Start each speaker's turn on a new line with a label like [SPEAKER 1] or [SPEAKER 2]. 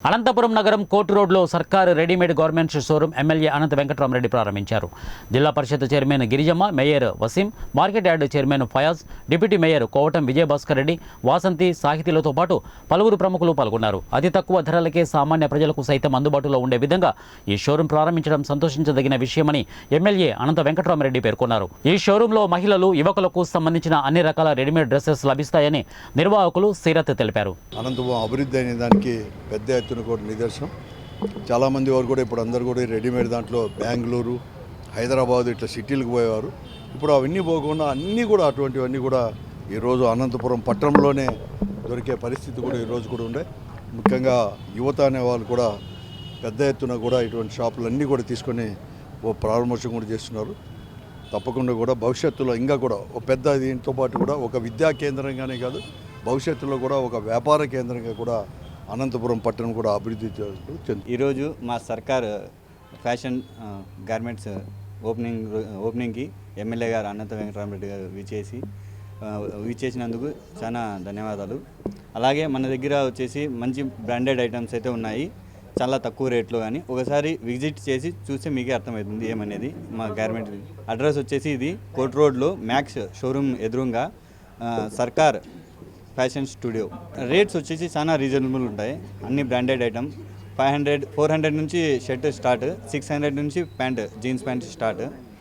[SPEAKER 1] అనంతపురం నగరం కోర్టు రోడ్లో సర్కారు readymade garments showroom MLA Anantha Venkatarami Reddy ప్రారంభించారు. Zilla Parishad chairman Girijamma, mayor Waseem, market yard chairman Fayaz, deputy mayor Kovatam Vijayabhaskar Reddy, Vasanthi, సాహితీలతో పాటు పలువురు ప్రముఖులు పాల్గొన్నారు. అతి తక్కువ ధరలకే సామాన్య ప్రజలకు సైతం అందుబాటులో ఉండే విధంగా ఈ షోరూం ప్రారంభించడం సంతోషించదగిన విషయమని ఎమ్మెల్యే అనంత వెంకటరామరెడ్డి పేర్కొన్నారు. ఈ షోరూంలో మహిళలు, యువకులకు సంబంధించిన అన్ని రకాల రెడీమేడ్ డ్రెస్సెస్ లభిస్తాయని నిర్వాహకులు సీరత్ తెలిపారు.
[SPEAKER 2] అనంతపురం అభివృద్ధి అయిన దానికి పెద్ద కూడా నిదర్శనం. చాలామంది వారు కూడా ఇప్పుడు అందరు కూడా రెడీమేడ్ దాంట్లో బెంగళూరు, హైదరాబాద్ ఇట్లా సిటీలకు పోయేవారు. ఇప్పుడు అవన్నీ పోకుండా అన్నీ కూడా అటువంటివన్నీ కూడా ఈరోజు అనంతపురం పట్టణంలోనే దొరికే పరిస్థితి కూడా ఈరోజు కూడా ఉండే. ముఖ్యంగా యువత అనే వాళ్ళు కూడా పెద్ద ఎత్తున కూడా ఇటువంటి షాపులన్నీ కూడా తీసుకొని ఓ ప్రారంభోత్సవం కూడా చేస్తున్నారు. తప్పకుండా కూడా భవిష్యత్తులో ఇంకా కూడా ఒక పెద్ద దీంతో పాటు కూడా ఒక విద్యా కేంద్రంగానే కాదు, భవిష్యత్తులో కూడా ఒక వ్యాపార కేంద్రంగా కూడా అనంతపురం పట్టణం కూడా అభివృద్ధి చెందుతుంది.
[SPEAKER 3] ఈరోజు మా సర్కార్ ఫ్యాషన్ గార్మెంట్స్ ఓపెనింగ్కి ఎమ్మెల్యే గారు అనంత వెంకటరామరెడ్డి గారు విచ్చేసినందుకు చాలా ధన్యవాదాలు. అలాగే మన దగ్గర వచ్చేసి మంచి బ్రాండెడ్ ఐటమ్స్ అయితే ఉన్నాయి, చాలా తక్కువ రేట్లో. కానీ ఒకసారి విజిట్ చేసి చూస్తే మీకే అర్థమవుతుంది ఏమనేది. మా గార్మెంట్ అడ్రస్ వచ్చేసి ఇది కోర్ట్ రోడ్లో మ్యాక్స్ షోరూమ్ ఎదురుగా సర్కార్ ఫ్యాషన్ స్టూడియో. రేట్స్ వచ్చేసి చాలా రీజనబుల్ ఉంటాయి. అన్ని బ్రాండెడ్ ఐటమ్ 400 నుంచి షర్ట్ స్టార్ట్, 600 నుంచి జీన్స్ ప్యాంట్ స్టార్ట్.